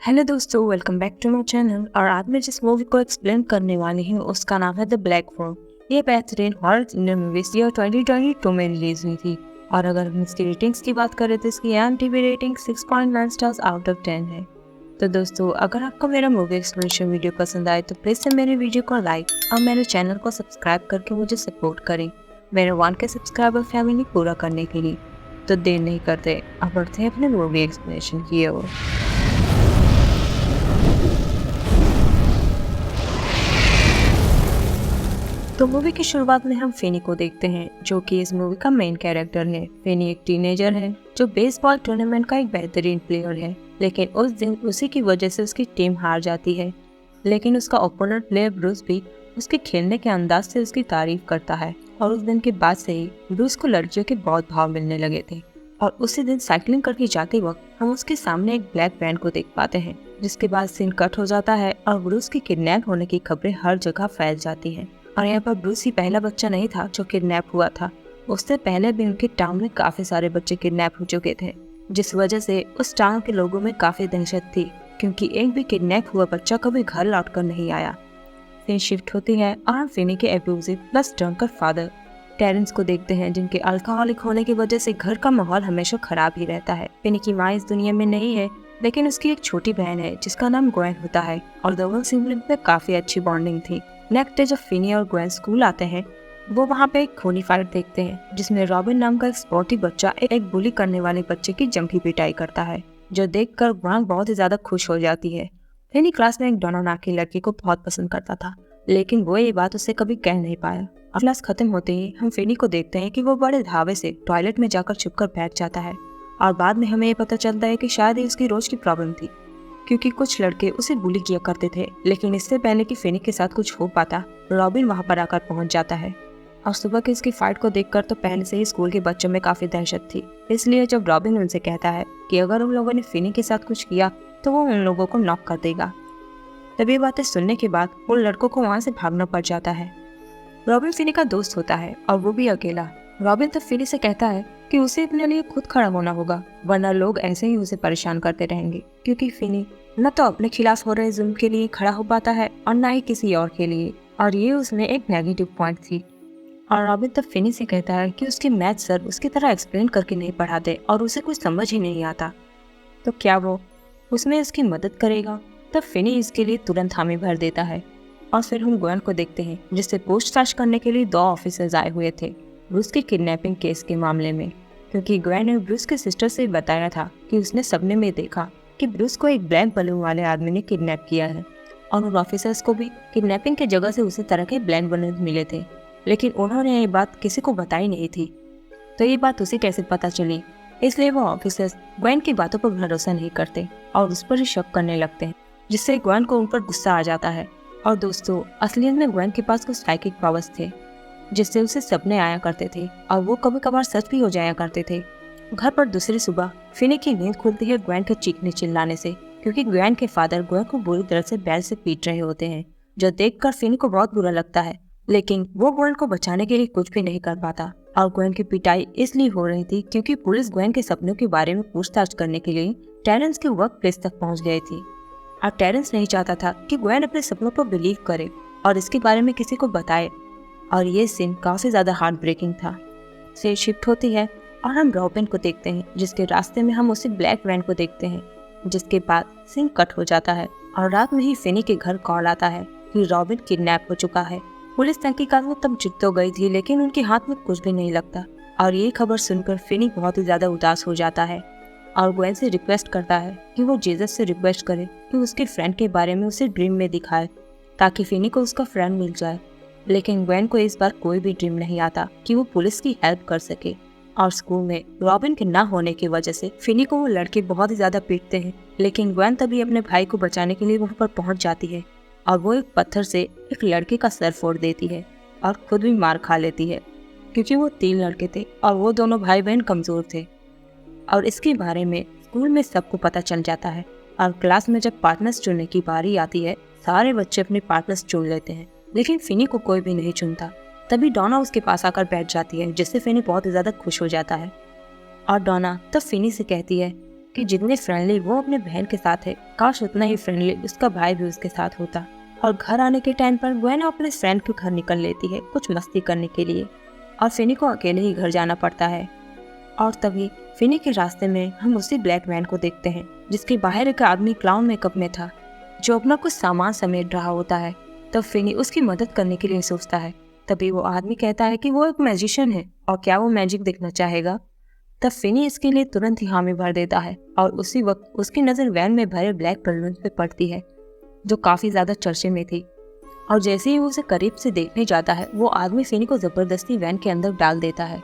Hello दोस्तों, welcome back to my channel. और आज मैं जिस मूवी को एक्सप्लेन करने वाली हूँ उसका नाम है द ब्लैक फोन। ये बेहतरीन हॉरर इंडियन मूवीज ईयर 2022 में रिलीज हुई थी। और अगर हम इसकी रेटिंग्स की बात करें तो इसकी IMDb rating 6.9 stars out of 10 है। तो दोस्तों, अगर आपको मेरा मूवी एक्सप्लेनेशन वीडियो पसंद आए तो प्लीज से मेरे वीडियो को लाइक और मेरे चैनल को सब्सक्राइब करके मुझे सपोर्ट करें मेरे 1K सब्सक्राइबर फैमिली पूरा करने के लिए। तो देर नहीं करते, अब बढ़ते हैं अपने मूवी एक्सप्लेनेशन की ओर। तो मूवी की शुरुआत में हम फेनी को देखते हैं, जो कि इस मूवी का मेन कैरेक्टर है। फेनी एक टीनेजर है जो बेसबॉल टूर्नामेंट का एक बेहतरीन प्लेयर है, लेकिन उस दिन उसी की वजह से उसकी टीम हार जाती है। लेकिन उसका ओपोनेंट प्लेयर ब्रूस भी उसके खेलने के अंदाज से उसकी तारीफ करता है। और उस दिन के बाद से ही ब्रूस को लड़कियों के बहुत भाव मिलने लगे थे। और उसी दिन साइकिलिंग करके जाते वक्त हम उसके सामने एक ब्लैक वैन को देख पाते हैं, जिसके बाद सीन कट हो जाता है और ब्रूस की किडनैप होने की खबरें हर जगह फैल जाती हैं। और यहाँ पर ब्रूस ही पहला बच्चा नहीं था जो किडनैप हुआ था। उससे पहले भी उनके टाउन में काफी सारे बच्चे किडनैप हो चुके थे, जिस वजह से उस टाउन के लोगों में काफी दहशत थी, क्योंकि एक भी किडनैप हुआ बच्चा कभी घर लौटकर नहीं आया। फिर शिफ्ट होती है और हम फिनी के abusive plus drunker father Terence को देखते हैं, जिनके अल्कोहलिक होने की वजह से घर का माहौल हमेशा खराब ही रहता है। फिनी की माँ इस दुनिया में नहीं है, लेकिन उसकी एक छोटी बहन है जिसका नाम ग्वेन होता है, और दोनों सिबलिंग में काफी अच्छी बॉन्डिंग थी। नेक्स्ट डे जब फिनी और ग्वेन स्कूल आते हैं, वो वहाँ पे एक खूनी फाइट देखते हैं, जिसमें रॉबिन नाम का एक स्पोर्टी बच्चा एक बुली करने वाले बच्चे की जम की पिटाई करता है, जो देखकर ग्वेन बहुत ही ज्यादा खुश हो जाती है। फिनी क्लास में एक डोना नाम की लड़की को बहुत पसंद करता था, लेकिन वो ये बात उसे कभी कह नहीं पाया। क्लास खत्म होते ही हम फिनी को देखते हैं कि वो बड़े धावे से टॉयलेट में जाकर छुपकर बैठ जाता है। और बाद में हमें ये पता चलता है कि शायद ये उसकी रोज की प्रॉब्लम थी, क्योंकि कुछ लड़के उसे बुली किया करते थे। लेकिन इससे पहले कि फिनी के साथ कुछ हो पाता, रॉबिन वहां पर आकर पहुंच जाता है। और सुबह की इसकी फाइट को देखकर तो पहले से ही स्कूल के बच्चों में काफी दहशत थी। इसलिए जब रॉबिन उनसे कहता है कि अगर उन लोगों ने फिनी के साथ कुछ किया तो वो उन लोगों को नॉक कर देगा, तब ये बातें सुनने के बाद उन लड़कों को वहाँ से भागना पड़ जाता है। रॉबिन फिनी का दोस्त होता है और वो भी अकेला। रॉबिन तब फिनी से कहता है कि उसे अपने लिए खुद खड़ा होना होगा, वरना लोग ऐसे ही उसे परेशान करते रहेंगे, क्योंकि फिनी न तो अपने खिलाफ हो रहे जुल्म के लिए खड़ा हो पाता है और न ही किसी और के लिए। और ये उसमें एक नेगेटिव पॉइंट थी। और रॉबिन तब फिनी से कहता है कि उसके मैथ सर उसकी तरह एक्सप्लेन करके नहीं पढ़ाते और उसे कुछ समझ ही नहीं आता, तो क्या वो उसमें उसकी मदद करेगा। तब फिनी इसके लिए तुरंत हामी भर देता है। और फिर हम ग्वेन को देखते हैं, जिससे पूछताछ करने के लिए 2 ऑफिसर्स आए हुए थे ब्रूस की किडनैपिंग केस के मामले में, क्योंकि ग्वेन ने ब्रूस के सिस्टर से बताया था कि उसने सपने में देखा कि ब्रूस को एक ब्लैक बलून वाले आदमी ने किडनैप किया है। और उन ऑफिसर्स को भी किडनैपिंग की जगह से उसी तरह के ब्लैक बलून मिले थे, लेकिन उन्होंने ये बात किसी को बताई नहीं थी। तो ये बात उसे कैसे पता चली, इसलिए वो ऑफिसर्स ग्वेन की बातों पर भरोसा नहीं करते और उस पर ही शक करने लगते हैं, जिससे ग्वेन को उन पर गुस्सा आ जाता है। और दोस्तों, असलियत में ग्वेन के पास कुछ साइकिक पावर्स थे, जिससे उसे सपने आया करते थे और वो कभी कभार सच भी हो जाया करते थे। घर पर दूसरी सुबह फिनी की नींद खुलती है ग्वेन के चीखने चिल्लाने से, क्योंकि ग्वेन के फादर ग्वेन को बुरी तरह से बैल से पीट रहे होते हैं, जो देखकर फिनी को बहुत बुरा लगता है। लेकिन वो ग्वेन को बचाने के लिए कुछ भी नहीं कर पाता। और ग्वेन की पिटाई इसलिए हो रही थी क्योंकि पुलिस ग्वेन के सपनों के बारे में पूछताछ करने के लिए टेरेंस के वर्क प्लेस तक पहुंच गई थी। और टेरेंस नहीं चाहता था कि ग्वेन अपने सपनों पर बिलीव करे और इसके बारे में किसी को बताए। और ये सीन काफी ज्यादा हार्ट ब्रेकिंग था। से शिफ्ट होती है और हम रॉबिन को देखते हैं, जिसके रास्ते में हम उसी ब्लैक वैन को देखते हैं। जिसके बाद सीन कट हो जाता है और रात में ही फिनी के घर कॉल आता है कि रॉबिन किडनैप हो चुका है। पुलिस तहकीकात में तब जुट तो गई थी, लेकिन उनके हाथ में कुछ भी नहीं लगता। और ये खबर सुनकर फिनी बहुत ही ज्यादा उदास हो जाता है और ग्वेन से रिक्वेस्ट करता है कि वो जीसस से रिक्वेस्ट करे कि उसके फ्रेंड के बारे में उसे ड्रीम में दिखाए, ताकि फिनी को उसका फ्रेंड मिल जाए। लेकिन ग्वेन को इस बार कोई भी ड्रीम नहीं आता कि वो पुलिस की हेल्प कर सके। और स्कूल में रॉबिन के ना होने की वजह से फिनी को वो लड़के बहुत ही ज्यादा पीटते हैं, लेकिन ग्वेन तभी अपने भाई को बचाने के लिए वहाँ पर पहुंच जाती है और वो एक पत्थर से एक लड़के का सर फोड़ देती है और खुद भी मार खा लेती है, क्योंकि वो 3 लड़के थे और वो दोनों भाई बहन कमजोर थे। और इसके बारे में स्कूल में सबको पता चल जाता है। और क्लास में जब पार्टनर्स चुनने की बारी आती है, सारे बच्चे अपने पार्टनर्स चुन लेते हैं, लेकिन फिनी को कोई भी नहीं चुनता। तभी डोना उसके पास आकर बैठ जाती है, जिससे फिनी बहुत ही ज्यादा खुश हो जाता है। और डोना तब फिनी से कहती है कि जितने फ्रेंडली वो अपने बहन के साथ है, काश उतना ही फ्रेंडली उसका भाई भी उसके साथ होता। और घर आने के टाइम पर ग्वेन अपने फ्रेंड के घर निकल लेती है कुछ मस्ती करने के लिए, और फिनी को अकेले ही घर जाना पड़ता है। और तभी फिनी के रास्ते में हम उसी ब्लैक वैन को देखते हैं जिसके बाहर एक आदमी क्लाउन मेकअप में था जो अपना कुछ सामान समेट रहा होता है। तब फिनी उसकी मदद करने के लिए सोचता है। तभी वो आदमी कहता है कि वो एक मैजिशियन है और क्या वो मैजिक देखना चाहेगा। तब फिनी इसके लिए तुरंत ही हामी भर देता है और उसी वक्त उसकी नज़र वैन में भरे ब्लैक बलून पे पड़ती है जो काफ़ी ज़्यादा चर्चे में थी। और जैसे ही वो उसे करीब से देखने जाता है, वो आदमी फिनी को ज़बरदस्ती वैन के अंदर डाल देता है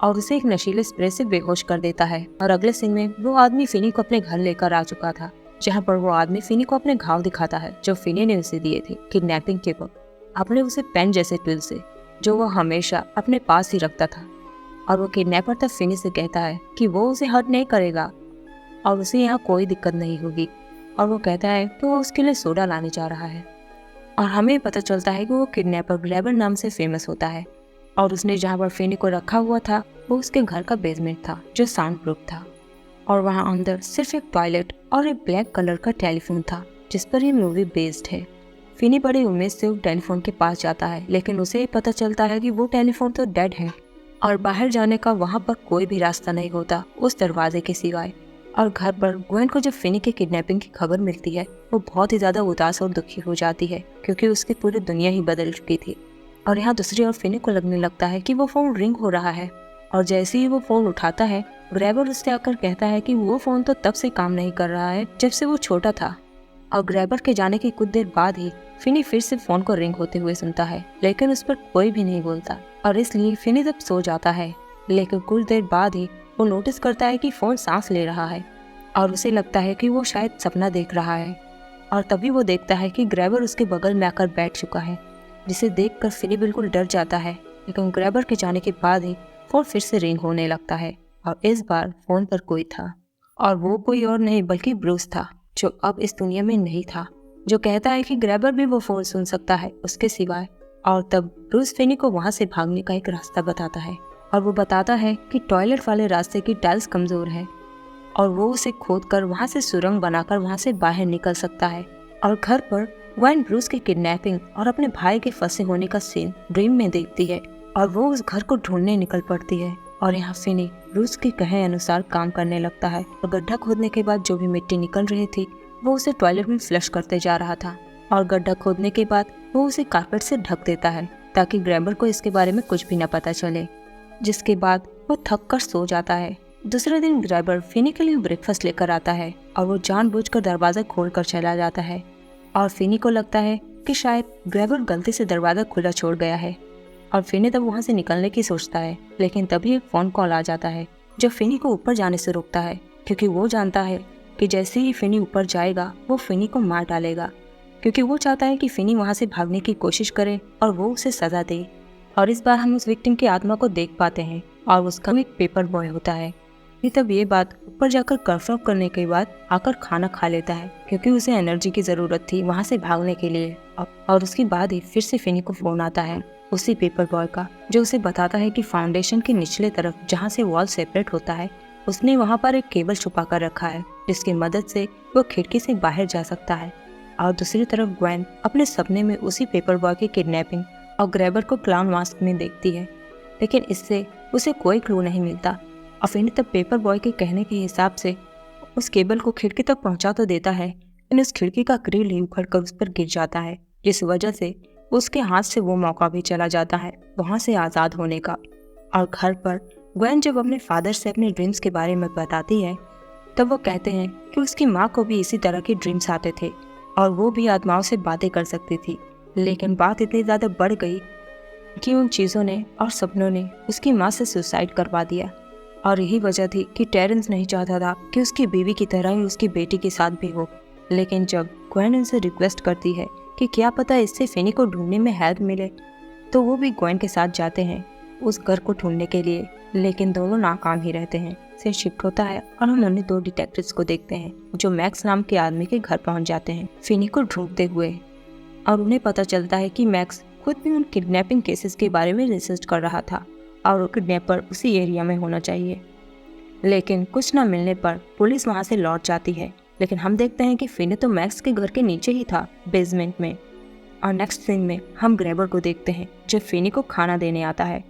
और उसे एक नशीले स्प्रे से बेहोश कर देता है। और अगले सीन में वो आदमी फिनी को अपने घर लेकर आ चुका था, जहाँ पर वो आदमी फिनी को अपने घाव दिखाता है जो फिनी ने उसे दिए थे किडनैपिंग के वक्त अपने उसे पेन जैसे टूल से, जो वो हमेशा अपने पास ही रखता था। और वो किडनैपर तब फिनी से कहता है कि वो उसे हर्ट नहीं करेगा और उसे यहाँ कोई दिक्कत नहीं होगी। और वो कहता है कि वो उसके लिए सोडा लाने जा रहा है। और हमें पता चलता है कि वो किडनैपर ग्रैबर नाम से फेमस होता है और उसने जहाँ पर फिनी को रखा हुआ था वो उसके घर का बेसमेंट था जो साउंड प्रूफ था। और वहाँ अंदर सिर्फ एक टॉयलेट और एक ब्लैक कलर का टेलीफोन था जिस पर ये मूवी बेस्ड है। फिनी बड़ी उम्मीद से उस टेलीफोन के पास जाता है, लेकिन उसे ये पता चलता है कि वो टेलीफोन तो डेड है और बाहर जाने का वहाँ पर कोई भी रास्ता नहीं होता उस दरवाजे के सिवाय। और घर पर ग्वेन को जब फिनी की किडनैपिंग की खबर मिलती है, वो बहुत ही ज़्यादा उदास और दुखी हो जाती है क्योंकि उसकी पूरी दुनिया ही बदल चुकी थी। और यहाँ दूसरी ओर फिनी को लगने लगता है कि वो फ़ोन रिंग हो रहा है और जैसे ही वो फ़ोन उठाता है, ग्रैबर उससे आकर कहता है कि वो फ़ोन तो तब से काम नहीं कर रहा है जब से वो छोटा था। और ग्रैबर के जाने की कुछ देर बाद ही फिनी फिर से फ़ोन को रिंग होते हुए सुनता है, लेकिन उस पर कोई भी नहीं बोलता और इसलिए फिनी तब सो जाता है। लेकिन कुछ देर बाद ही वो नोटिस करता है कि फ़ोन सांस ले रहा है और उसे लगता है कि वो शायद सपना देख रहा है। और तभी वो देखता है कि ग्रैबर उसके बगल में आकर बैठ चुका है, जिसे देखकर फिनी बिल्कुल डर जाता है। लेकिन ग्रैबर के जाने के बाद ही फ़ोन फिर से रिंग होने लगता है और इस बार फ़ोन पर कोई था और वो कोई और नहीं बल्कि ब्रूस था, जो अब इस दुनिया में नहीं था, जो कहता है कि ग्रैबर भी वो फ़ोन सुन सकता है उसके सिवाय। और तब ब्रूस फिनी को वहाँ से भागने का एक रास्ता बताता है और वो बताता है कि टॉयलेट वाले रास्ते की टाइल्स कमज़ोर है और वो उसे खोदकर वहाँ से सुरंग बनाकर वहाँ से बाहर निकल सकता है। और घर पर ग्वेन ब्रूस की किडनैपिंग और अपने भाई के फंसे होने का सीन ड्रीम में देखती है और वो उस घर को ढूंढने निकल पड़ती है। और यहाँ फिनी ब्रूस के कहे अनुसार काम करने लगता है और गड्ढा खोदने के बाद जो भी मिट्टी निकल रही थी वो उसे टॉयलेट में फ्लश करते जा रहा था। और गड्ढा खोदने के बाद वो उसे कारपेट से ढक देता है ताकि ग्रैबर को इसके बारे में कुछ भी न पता चले, जिसके बाद वो थक कर सो जाता है। दूसरे दिन ग्रैबर फिनी के लिए ब्रेकफास्ट लेकर आता है और वो जानबूझकर दरवाज़ा खोलकर चला जाता है। और फिनी को लगता है कि शायद ग्रैबर गलती से दरवाज़ा खुला छोड़ गया है और फिनी तब वहाँ से निकलने की सोचता है, लेकिन तभी एक फ़ोन कॉल आ जाता है जो फिनी को ऊपर जाने से रोकता है, क्योंकि वो जानता है कि जैसे ही फिनी ऊपर जाएगा वो फिनी को मार डालेगा, क्योंकि वो चाहता है कि फिनी वहाँ से भागने की कोशिश करे और वो उसे सज़ा दे। और इस बार हम उस विक्टिम की आत्मा को देख पाते हैं और उसका एक पेपर बॉय होता है। तब ये बात ऊपर जाकर कंफर्म करने के बाद आकर खाना खा लेता है, क्योंकि उसे एनर्जी की ज़रूरत थी वहाँ से भागने के लिए। और उसके बाद ही फिर से फिनी को फ़ोन आता है उसी पेपर बॉय का, जो उसे बताता है कि फाउंडेशन के निचले तरफ जहाँ से वॉल सेपरेट होता है उसने वहाँ पर एक केबल छुपा कर रखा है जिसकी मदद से वो खिड़की से बाहर जा सकता है। और दूसरी तरफ ग्वेन अपने सपने में उसी पेपर बॉय की किडनैपिंग और ग्रैबर को क्लाउन मास्क में देखती है, लेकिन इससे उसे कोई क्लू नहीं मिलता। और फिनी तब पेपर बॉय के कहने के हिसाब से उस केबल को खिड़की तक पहुंचा तो देता है, लेकिन उस खिड़की का ग्रिल ही उखड़कर उस पर गिर जाता है, जिस वजह से उसके हाथ से वो मौका भी चला जाता है वहां से आज़ाद होने का। और घर पर ग्वेन जब अपने फादर से अपने ड्रीम्स के बारे में बताती है तब वो कहते हैं कि उसकी माँ को भी इसी तरह के ड्रीम्स आते थे और वो भी आत्माओं से बातें कर सकती थी। लेकिन बात इतनी ज़्यादा बढ़ गई कि उन चीज़ों ने और सपनों ने उसकी माँ से सुसाइड करवा दिया। और यही वजह थी कि टेरेंस नहीं चाहता था कि उसकी बीवी की तरह ही उसकी बेटी के साथ भी हो। लेकिन जब ग्वेन उनसे रिक्वेस्ट करती है कि क्या पता इससे फिनी को ढूंढने में हेल्प मिले, तो वो भी ग्वेन के साथ जाते हैं उस घर को ढूंढने के लिए। लेकिन दोनों नाकाम ही रहते हैं। फिर शिफ्ट होता है और हम उन्हें दो डिटेक्टिव्स को देखते हैं जो मैक्स नाम के आदमी के घर पहुंच जाते हैं फिनी को ढूंढते हुए। और उन्हें पता चलता है कि मैक्स खुद भी उन किडनैपिंग केसेस के बारे में रिसर्च कर रहा था और वो किडनैपर उसी एरिया में होना चाहिए। लेकिन कुछ न मिलने पर पुलिस वहाँ से लौट जाती है। लेकिन हम देखते हैं कि फिनी तो मैक्स के घर के नीचे ही था, बेसमेंट में। और नेक्स्ट सीन में हम ग्रेबर को देखते हैं जो फिनी को खाना देने आता है।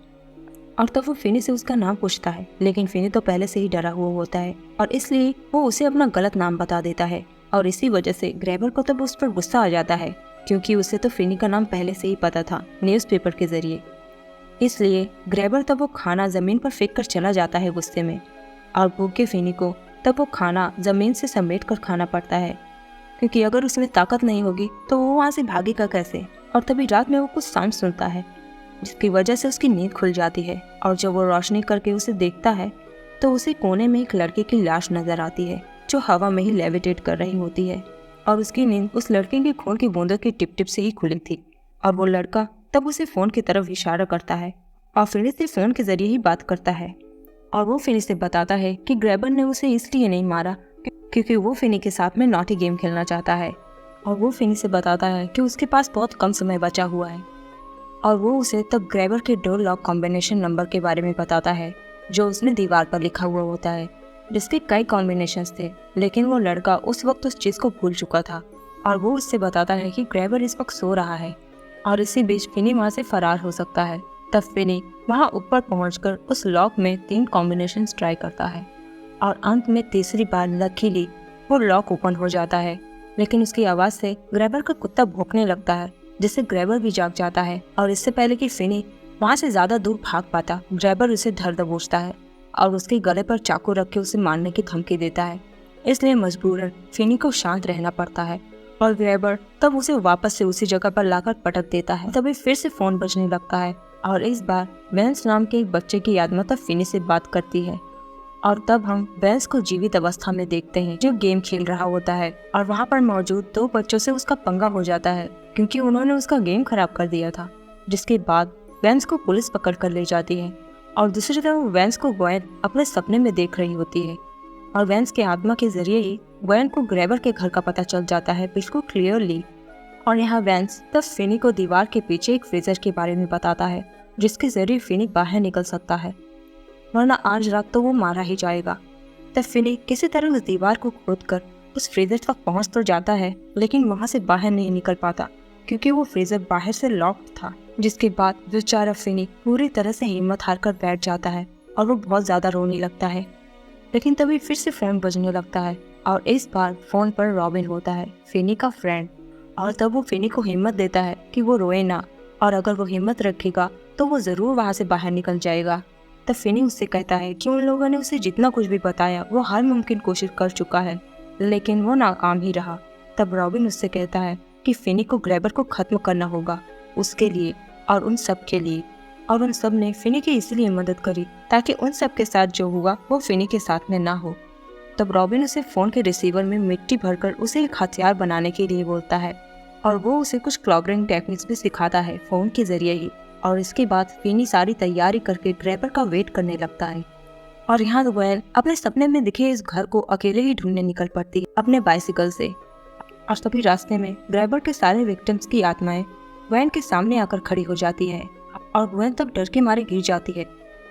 और तब वो फिनी से उसका नाम पूछता है, लेकिन फिनी तो पहले से ही डरा हुआ होता है और इसलिए वो उसे अपना गलत नाम बता देता है। और इसी वजह से ग्रेबर को तब उस पर गुस्सा आ जाता है, क्योंकि उसे तो फिनी का नाम पहले से ही पता था न्यूज़पेपर के जरिए। इसलिए ग्रेबर तब वो खाना जमीन पर फेंक कर चला जाता है गुस्से में। और भूखे फिनी को तब वो खाना जमीन से समेट कर खाना पड़ता है, क्योंकि अगर उसमें ताकत नहीं होगी तो वो वहाँ से भागेगा कैसे। और तभी रात में वो कुछ साउंड सुनता है, जिसकी वजह से उसकी नींद खुल जाती है। और जब वो रोशनी करके उसे देखता है तो उसे कोने में एक लड़के की लाश नजर आती है, जो हवा में ही लेविटेट कर रही होती है। और उसकी नींद उस लड़के के खून की बूंदों की टिप टिप से ही खुली थी। और वो लड़का तब उसे फ़ोन की तरफ इशारा करता है और फिनी से फ़ोन के जरिए ही बात करता है। और वो फिनी से बताता है कि ग्रेबर ने उसे इसलिए नहीं मारा क्योंकि वो फिनी के साथ में नॉटी गेम खेलना चाहता है। और वो फिनी से बताता है कि उसके पास बहुत कम समय बचा हुआ है। और वो उसे तब ग्रेबर के डोर लॉक कॉम्बिनेशन नंबर के बारे में बताता है, जो उसने दीवार पर लिखा हुआ होता है, जिसके कई कॉम्बिनेशंस थे। लेकिन वो लड़का उस वक्त उस चीज़ को भूल चुका था। और वो उससे बताता है कि ग्रेबर इस वक्त सो रहा है और इसी बीच फिनी वहाँ से फरार हो सकता है। तब फिनी वहाँ ऊपर पहुँचकर उस लॉक में 3 कॉम्बिनेशंस ट्राई करता है और अंत में तीसरी बार लकीली वो लॉक ओपन हो जाता है। लेकिन उसकी आवाज़ से ग्रेबर का कुत्ता भौंकने लगता है, जिससे ग्रेबर भी जाग जाता है। और इससे पहले कि फिनी वहाँ से ज़्यादा दूर भाग पाता, ग्रेबर उसे धर दबोचता है और उसके गले पर चाकू रख के उसे मारने की धमकी देता है। इसलिए मजबूरन फिनी को शांत रहना पड़ता है और ग्रेबर तब उसे वापस से उसी जगह पर लाकर पटक देता है। तभी फिर से फ़ोन बजने लगता है और इस बार वेंस नाम के एक बच्चे की आत्मा तब फिनी से बात करती है। और तब हम वेंस को जीवित अवस्था में देखते हैं, जो गेम खेल रहा होता है। और वहाँ पर मौजूद 2 बच्चों से उसका पंगा हो जाता है, क्योंकि उन्होंने उसका गेम खराब कर दिया था। जिसके बाद वेंस को पुलिस पकड़ कर ले जाती है और दूसरी तरफ वेंस को ग्वेन अपने सपने में देख रही होती है। और वेंस के आत्मा के जरिए ही ग्वेन को ग्रेबर के घर का पता चल जाता है बिल्कुल क्लियरली। और यहाँ वेंस तब फिनी को दीवार के पीछे एक फ्रीजर के बारे में बताता है, जिसके जरिए फिनी बाहर निकल सकता है, वरना आज रात तो वो मारा ही जाएगा। तब फिनी किसी तरह उस दीवार को खोदकर उस फ्रीजर तक पहुंच तो जाता है, लेकिन वहां से बाहर नहीं निकल पाता, क्योंकि वो फ्रीजर बाहर से लॉक्ड था। जिसके बाद बेचारा फिनी पूरी तरह से हिम्मत हार कर बैठ जाता है और वो बहुत ज़्यादा रोने लगता है। लेकिन तभी फिर से फ़ोन बजने लगता है और इस बार फ़ोन पर रॉबिन होता है, फिनी का फ्रेंड। और तब वो फिनी को हिम्मत देता है कि वो रोए ना, और अगर वो हिम्मत रखेगा तो वो ज़रूर वहाँ से बाहर निकल जाएगा। तब फिनी उससे कहता है कि उन लोगों ने उसे जितना कुछ भी बताया वो हर मुमकिन कोशिश कर चुका है, लेकिन वो नाकाम ही रहा। तब रॉबिन उससे कहता है कि फिनी को ग्रेबर को ख़त्म करना होगा, उसके लिए और उन सब के लिए। और उन सब ने फिनी की इसलिए मदद करी ताकि उन सब के साथ जो हुआ वो फिनी के साथ में ना हो। तब रॉबिन उसे फ़ोन के रिसीवर में मिट्टी भरकर उसे एक हथियार बनाने के लिए बोलता है और वो उसे कुछ क्लॉगरिंग टेक्निक्स भी सिखाता है फ़ोन के ज़रिए ही। और इसके बाद फिनी सारी तैयारी करके ग्रेबर का वेट करने लगता है। और यहाँ तो ग्वेन अपने सपने में दिखे इस घर को अकेले ही ढूंढने निकल पड़ती है अपने बाइसिकल से। और तभी रास्ते में ग्रेबर के सारे विक्टिम्स की आत्माएं ग्वेन के सामने आकर खड़ी हो जाती है और ग्वेन तब डर के मारे गिर जाती है।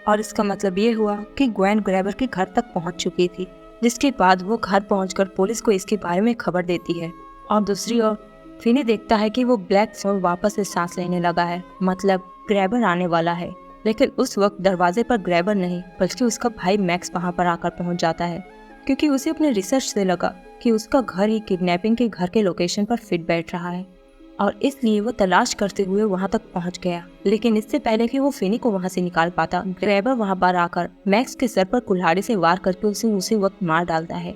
और इसका मतलब ये हुआ कि ग्वेन ग्रेबर के घर तक पहुंच चुकी थी, जिसके बाद वो घर पहुंचकर पुलिस को इसके बारे में खबर देती है। और दूसरी ओर फिनी देखता है कि वो ब्लैक सोल वापस से सांस लेने लगा है, मतलब ग्रेबर आने वाला है। लेकिन उस वक्त दरवाजे पर ग्रेबर नहीं बल्कि उसका भाई मैक्स वहां पर आकर पहुंच जाता है, क्योंकि उसे अपने रिसर्च से लगा कि उसका घर ही किडनैपिंग के घर के लोकेशन पर फिट बैठ रहा है, और इसलिए वो तलाश करते हुए वहां तक पहुंच गया। लेकिन इससे पहले कि वो फिनी को वहां से निकाल पाता, ग्रेबर वहां पर आकर मैक्स के सर पर कुल्हाड़ी से वार करके उसे उसी वक्त मार डालता है।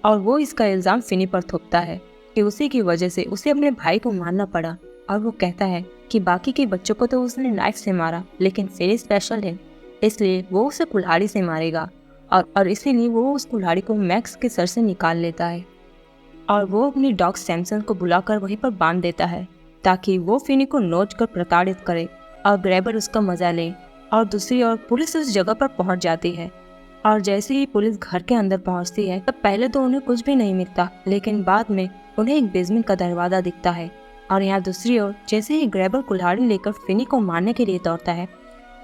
और वो इसका इल्जाम फिनी पर थोपता है कि उसी की वजह से उसे अपने भाई को मारना पड़ा। और वो कहता है कि बाकी के बच्चों को तो उसने नाइफ से मारा, लेकिन फिनी स्पेशल है, इसलिए वो उसे कुल्हाड़ी से मारेगा। और इसीलिए वो उस कुल्हाड़ी को मैक्स के सर से निकाल लेता है और वो अपनी डॉग सैमसन को बुलाकर वहीं पर बांध देता है, ताकि वो फिनी को नोच कर प्रताड़ित करे और ग्रेबर उसका मजा ले। और दूसरी ओर पुलिस उस जगह पर पहुंच जाती है। और जैसे ही पुलिस घर के अंदर पहुंचती है, तब पहले तो उन्हें कुछ भी नहीं मिलता, लेकिन बाद में उन्हें एक बेसमेंट का दरवाजा दिखता है। और यहाँ दूसरी ओर जैसे ही ग्रेबर कुल्हाड़ी लेकर फिनी को मारने के लिए दौड़ता है,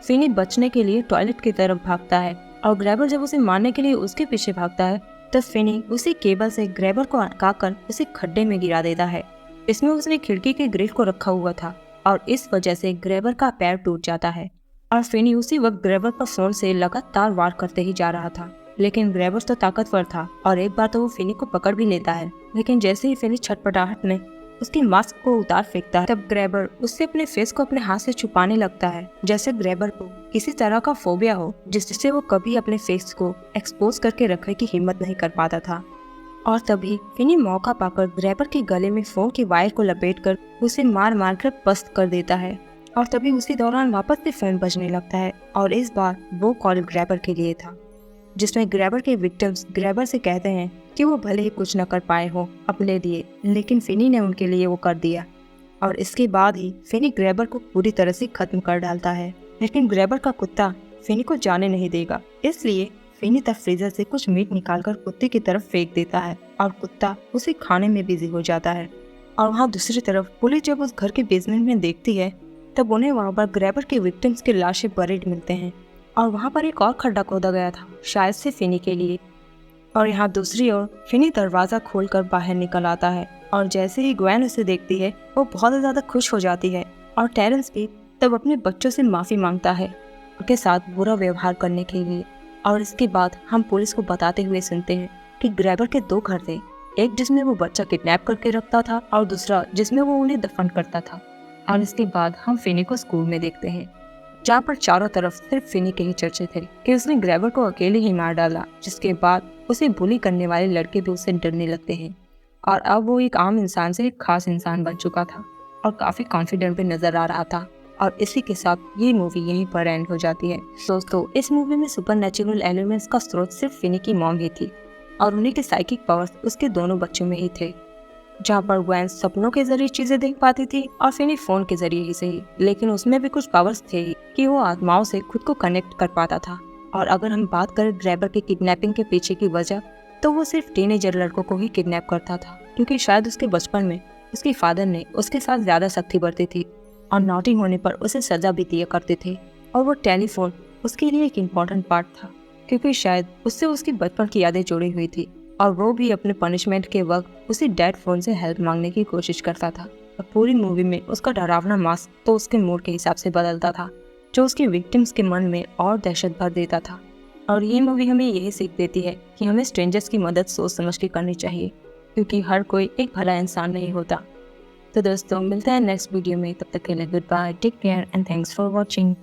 फिनी बचने के लिए टॉयलेट की तरफ भागता है और ग्रैबर जब उसे मारने के लिए उसके पीछे भागता है तब फिनी उसी केबल से ग्रैबर को अटकाकर उसे खड्डे में गिरा देता है। इसमें उसने खिड़की के ग्रिल को रखा हुआ था और इस वजह से ग्रैबर का पैर टूट जाता है और फिनी उसी वक्त ग्रैबर पर फोन से लगातार वार करते ही जा रहा था। लेकिन ग्रैबर तो ताकतवर था और एक बार तो वो फिनी को पकड़ भी लेता है, लेकिन जैसे ही फिनी छटपटाहट में उसकी मास्क को उतार फेंकता है तब ग्रैबर उससे अपने फेस को अपने हाथ से छुपाने लगता है, जैसे ग्रैबर को किसी तरह का फोबिया हो जिससे वो कभी अपने फेस को एक्सपोज करके रखने की हिम्मत नहीं कर पाता था। और तभी फिनी मौका पाकर ग्रैबर के गले में फोन के वायर को लपेटकर उसे मार मार कर पस्त कर देता है। और तभी उसी दौरान वापस से फोन बजने लगता है और इस बार वो कॉल ग्रैबर के लिए था, जिसमें ग्रैबर के विक्टिम्स ग्रैबर से कहते हैं कि वो भले ही कुछ न कर पाए हो अपने लिए, लेकिन फिनी ने उनके लिए वो कर दिया। और इसके बाद ही फिनी ग्रैबर को पूरी तरह से खत्म कर डालता है, लेकिन ग्रैबर का कुत्ता फिनी को जाने नहीं देगा, इसलिए फिनी तब फ्रीजर से कुछ मीट निकालकर कुत्ते की तरफ फेंक देता है और कुत्ता उसे खाने में बिजी हो जाता है। और वहाँ दूसरी तरफ पुलिस जब उस घर के बेसमेंट में देखती है तब उन्हें वहाँ पर ग्रैबर के विक्टिम्स के लाशें बरीड मिलते हैं और वहाँ पर एक और खड्डा खोदा गया था, शायद से फिनी के लिए। और यहाँ दूसरी ओर फिनी दरवाज़ा खोलकर बाहर निकल आता है और जैसे ही ग्वेन उसे देखती है वो बहुत ज़्यादा खुश हो जाती है और टेरेंस भी तब अपने बच्चों से माफ़ी मांगता है उनके साथ बुरा व्यवहार करने के लिए। और इसके बाद हम पुलिस को बताते हुए सुनते हैं कि ग्रैबर के 2 घर थे, एक जिसमें वो बच्चा किडनैप करके रखता था और दूसरा जिसमें वो उन्हें दफन करता था। और इसके बाद हम फिनी को स्कूल में देखते हैं जहाँ पर चारों तरफ सिर्फ फिनी के ही चर्चे थे कि उसने ग्रैबर को अकेले ही मार डाला, जिसके बाद उसे बुली करने वाले लड़के भी उससे डरने लगते हैं और अब वो एक आम इंसान से एक खास इंसान बन चुका था और काफ़ी कॉन्फिडेंट भी नजर आ रहा था। और इसी के साथ ये मूवी यहीं पर एंड हो जाती है। दोस्तों, इस मूवी में सुपरनैचुरल एलिमेंट्स का स्रोत सिर्फ फिनी की मॉम ही थी और उन्हीं के साइकिक पावर्स उसके दोनों बच्चों में ही थे, जहाँ पर ग्वेन सपनों के जरिए चीजें देख पाती थी और फिनी फोन के जरिए ही सही, लेकिन उसमें भी कुछ पावर्स थे ही कि वो आत्माओं से खुद को कनेक्ट कर पाता था। और अगर हम बात करें ग्रैबर के किडनैपिंग के पीछे की वजह, तो वो सिर्फ टीनेजर लड़कों को ही किडनैप करता था, क्योंकि शायद उसके बचपन में उसके फादर ने उसके साथ ज्यादा सख्ती बरती थी और नॉटी होने पर उसे सजा भी दिया करते थे। और वो टेलीफोन उसके लिए एक इम्पॉर्टेंट पार्ट था, क्योंकि शायद उससे उसकी बचपन की यादें जुड़ी हुई थी और वो भी अपने पनिशमेंट के वक्त उसी डेड फोन से हेल्प मांगने की कोशिश करता था। और पूरी मूवी में उसका डरावना मास्क तो उसके मूड के हिसाब से बदलता था, जो उसके विक्टिम्स के मन में और दहशत भर देता था। और ये मूवी हमें यही सीख देती है कि हमें स्ट्रेंजर्स की मदद सोच समझ के करनी चाहिए, क्योंकि हर कोई एक भला इंसान नहीं होता। तो दोस्तों, मिलते हैं नेक्स्ट वीडियो में, तब तक के लिए good bye, take care and thanks for watching.